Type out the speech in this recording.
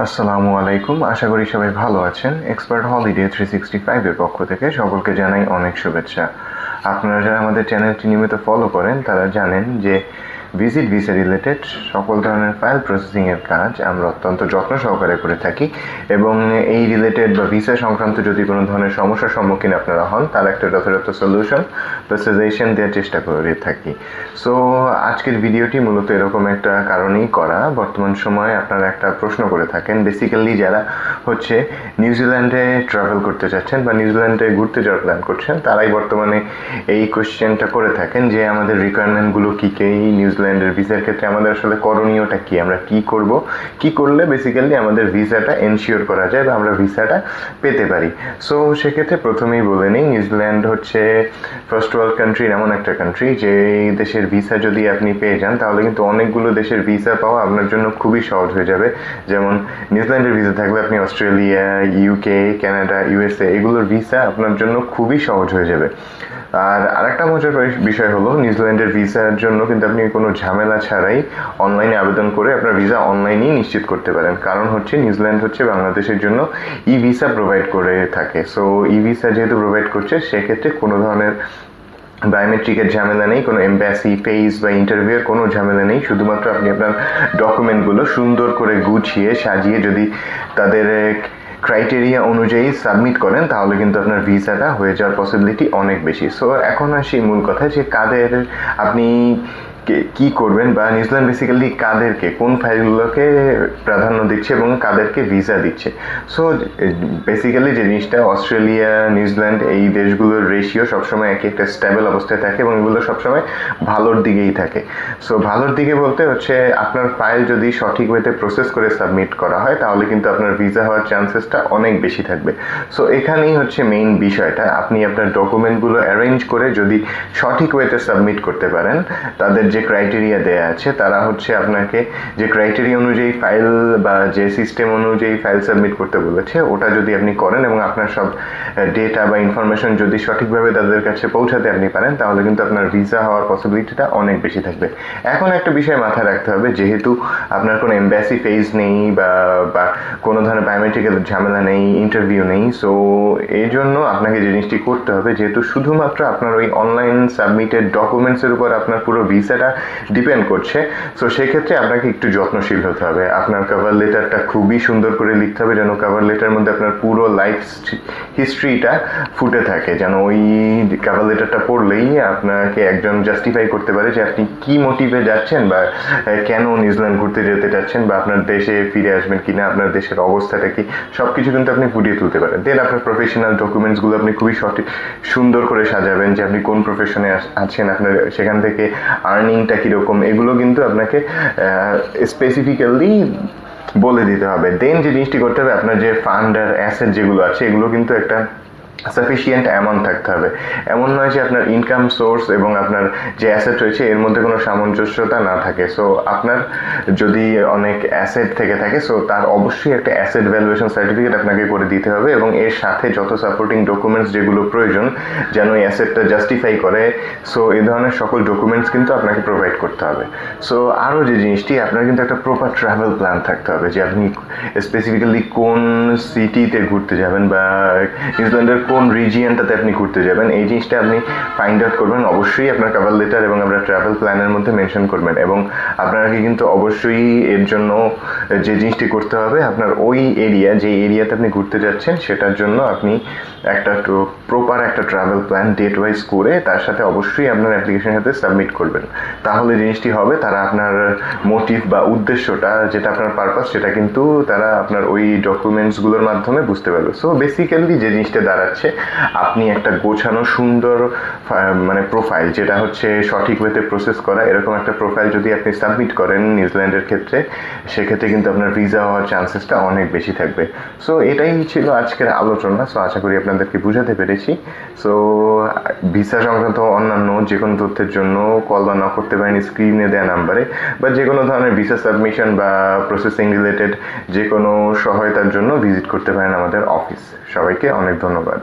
আসসালামু আলাইকুম। আশা করি সবাই ভালো আছেন। এক্সপার্ট হলিডে 365 এর পক্ষ থেকে সকলকে জানাই অনেক শুভেচ্ছা। আপনারা যারা আমাদের চ্যানেলটি নিয়মিত ফলো করেন তারা জানেন যে ভিজিট ভিসা রিলেটেড সকল ধরনের ফাইল প্রসেসিংয়ের কাজ আমরা অত্যন্ত যত্ন সহকারে করে থাকি এবং এই রিলেটেড বা ভিসা সংক্রান্ত যদি কোনো ধরনের সমস্যার সম্মুখীন আপনারা হন তার একটা যথাযথ সলিউশন বা সাজেশন দেওয়ার চেষ্টা করে থাকি। সো আজকের ভিডিওটি মূলত এরকম একটা কারণেই করা। বর্তমান সময়ে আপনারা একটা প্রশ্ন করে থাকেন, বেসিক্যালি যারা হচ্ছে নিউজিল্যান্ডে ট্রাভেল করতে চাচ্ছেন বা নিউজিল্যান্ডে ঘুরতে যাওয়ার প্ল্যান করছেন তারাই বর্তমানে এই কোয়েশ্চেনটা করে থাকেন যে আমাদের রিকোয়ারমেন্টগুলো কী কী, নিউজিল্যান্ডের ভিসার ক্ষেত্রে আমাদের আসলে করণীয়টা কী, আমরা কী করব, কী করলে বেসিক্যালি আমাদের ভিসাটা এনশিওর করা যায় বা আমরা ভিসাটা পেতে পারি। সো সেক্ষেত্রে প্রথমেই বলে নিই, নিউজিল্যান্ড হচ্ছে ফার্স্ট ওয়ার্ল্ড কান্ট্রির এমন একটা কান্ট্রি যে দেশের ভিসা যদি আপনি পেয়ে যান তাহলে কিন্তু অনেকগুলো দেশের ভিসা পাওয়া আপনার জন্য খুবই সহজ হয়ে যাবে। যেমন নিউজিল্যান্ডের ভিসা থাকলে আপনি অস্ট্রেলিয়া, ইউকে, কানাডা, ইউএসএ এগুলোর ভিসা আপনার জন্য খুবই সহজ হয়ে যাবে। আর আরেকটা মজার বিষয় হলো নিউজিল্যান্ডের ভিসার জন্য কিন্তু আপনি কোনো ঝামেলা ছাড়াই অনলাইনে আবেদন করে আপনার ভিসা অনলাইনেই নিশ্চিত করতে পারেন। কারণ হচ্ছে নিউজিল্যান্ড হচ্ছে বাংলাদেশের জন্য ই ভিসা প্রোভাইড করে থাকে। সো ই ভিসা যেহেতু প্রোভাইড করছে সেক্ষেত্রে কোনো ধরনের বায়োমেট্রিকের ঝামেলা নেই, কোনো এম্বাসি ফেজ বা ইন্টারভিউয়ের কোনো ঝামেলা নেই। শুধুমাত্র আপনি আপনার ডকুমেন্টগুলো সুন্দর করে গুছিয়ে সাজিয়ে যদি তাদের ক্রাইটেরিয়া অনুযায়ী সাবমিট করেন তাহলে কিন্তু আপনার ভিসাটা হয়ে যাওয়ার পসিবিলিটি অনেক বেশি। সো এখন আসি মূল কথা যে কাদের আপনি কী করবেন বা নিউজিল্যান্ড বেসিক্যালি কাদেরকে, কোন ফাইলগুলোকে প্রাধান্য দিচ্ছে এবং কাদেরকে ভিসা দিচ্ছে। সো বেসিক্যালি যে জিনিসটা, অস্ট্রেলিয়া, নিউজিল্যান্ড এই দেশগুলোর রেশিও সবসময় একটা স্টেবল অবস্থায় থাকে এবং এগুলো সবসময় ভালোর দিকেই থাকে। সো ভালোর দিকে বলতে হচ্ছে আপনার ফাইল যদি সঠিক ওয়েতে প্রসেস করে সাবমিট করা হয় তাহলে কিন্তু আপনার ভিসা হওয়ার চান্সেসটা অনেক বেশি থাকবে। সো এখানেই হচ্ছে মেইন বিষয়টা, আপনি আপনার ডকুমেন্টগুলো অ্যারেঞ্জ করে যদি সঠিক ওয়েতে সাবমিট করতে পারেন, তাদের যে ক্রাইটেরিয়া দেয়া আছে তারা হচ্ছে আপনাকে যে ক্রাইটেরিয়া অনুযায়ী ফাইল বা যে সিস্টেম অনুযায়ী ফাইল সাবমিট করতে বলেছে ওটা যদি আপনি করেন এবং আপনার সব ডেটা বা ইনফরমেশন যদি সঠিকভাবে তাদের কাছে পৌঁছাতে আপনি পারেন তাহলে কিন্তু আপনার ভিসা হওয়ার পসিবিলিটিটা অনেক বেশি থাকবে। এখন একটা বিষয় মাথায় রাখতে হবে, যেহেতু আপনার কোনো এম্বাসি ফেজ নেই বা কোনো ধরনের বায়োমেট্রিক্যাল ঝামেলা নেই, ইন্টারভিউ নেই, সো এই জন্য আপনাকে যে জিনিসটি করতে হবে, যেহেতু শুধুমাত্র আপনার ওই অনলাইন সাবমিটেড ডকুমেন্টসের উপর আপনার পুরো ভিসাটা ডিপেন্ড করছে, সো সেক্ষেত্রে আপনাকে একটু যত্নশীল হতে হবে। আপনার কভার লেটারটা খুবই সুন্দর করে লিখতে হবে যেন কভার লেটারের মধ্যে আপনার পুরো লাইফ হিস্ট্রিটা ফুটে থাকে, যেন ওই কভার লেটারটা পড়লেই আপনাকে একজন জাস্টিফাই করতে পারে যে আপনি কি মোটিভে যাচ্ছেন বা কেন নিউজিল্যান্ড ঘুরতে যেতে চাচ্ছেন বা আপনার দেশে ফিরে আসবেন কিনা, আপনার দেশের অবস্থাটা কি, সব কিছু কিন্তু আপনি ফুটিয়ে তুলতে পারেন। দেন আপনার প্রফেশনাল ডকুমেন্টসগুলো আপনি খুবই সুন্দর করে সাজাবেন যে আপনি কোন প্রফেশনে আছেন, আপনার সেখান থেকে আর্নিংটা কীরকম, এগুলো কিন্তু আপনাকে স্পেসিফিক্যালি বলে দিতে হবে। দেন যে জিনিসটি করতে হবে, আপনার যে ফান্ড আর অ্যাসেট যেগুলো আছে এগুলো কিন্তু একটা সাফিসিয়েন্ট অ্যামাউন্ট থাকতে হবে। এমন নয় যে আপনার ইনকাম সোর্স এবং আপনার যে অ্যাসেট রয়েছে এর মধ্যে কোনো সামঞ্জস্যতা না থাকে। সো আপনার যদি অনেক অ্যাসেট থেকে থাকে সো তার অবশ্যই একটা অ্যাসেট ভ্যালুয়েশন সার্টিফিকেট আপনাকে করে দিতে হবে এবং এর সাথে যত সাপোর্টিং ডকুমেন্টস যেগুলো প্রয়োজন যেন এই অ্যাসেটটা জাস্টিফাই করে, সো এই ধরনের সকল ডকুমেন্টস কিন্তু আপনাকে প্রোভাইড করতে হবে। সো আরও যে জিনিসটি, আপনার কিন্তু একটা প্রপার ট্রাভেল প্ল্যান থাকতে হবে যে আপনি স্পেসিফিক্যালি কোন সিটিতে ঘুরতে যাবেন বা নিউজিল্যান্ডের কোন রিজিয়নটাতে আপনি ঘুরতে যাবেন, এই জিনিসটা আপনি ফাইন্ড আউট করবেন। অবশ্যই আপনার কভার লেটার এবং আপনার ট্রাভেল প্ল্যানের মধ্যে মেনশন করবেন এবং আপনাকে কিন্তু অবশ্যই এর জন্য যে জিনিসটি করতে হবে, আপনার ওই এরিয়া যে এরিয়াতে আপনি ঘুরতে যাচ্ছেন সেটার জন্য আপনি একটা প্রপার একটা ট্রাভেল প্ল্যান ডেট ওয়াইজ করে তার সাথে অবশ্যই আপনার অ্যাপ্লিকেশনের সাথে সাবমিট করবেন। তাহলে জিনিসটি হবে, তারা আপনার মোটিভ বা উদ্দেশ্যটা যেটা আপনার পারপাস সেটা কিন্তু তারা আপনার ওই ডকুমেন্টসগুলোর মাধ্যমে বুঝতে পারবে। সো বেসিক্যালি যে জিনিসটা দাঁড়াচ্ছে, আপনি একটা গোছানো সুন্দর মানে প্রোফাইল যেটা হচ্ছে সঠিক ওয়েতে প্রসেস করা, এরকম একটা প্রোফাইল যদি আপনি সাবমিট করেন নিউজিল্যান্ডের ক্ষেত্রে, সেক্ষেত্রে কিন্তু আপনার ভিসা হওয়ার চান্সেসটা অনেক বেশি থাকবে। সো এটাই ছিল আজকের আলোচনা। সো আশা করি আপনাদেরকে বুঝাতে পেরেছি। সো ভিসা সংক্রান্ত অন্যান্য যে কোনো তথ্যের জন্য কল বা নক করতে পারেন স্ক্রিনে দেওয়া নাম্বারে, বা যে কোনো ধরনের ভিসা সাবমিশন বা প্রসেসিং রিলেটেড যে কোনো সহায়তার জন্য ভিজিট করতে পারেন আমাদের অফিস। সবাইকে অনেক ধন্যবাদ।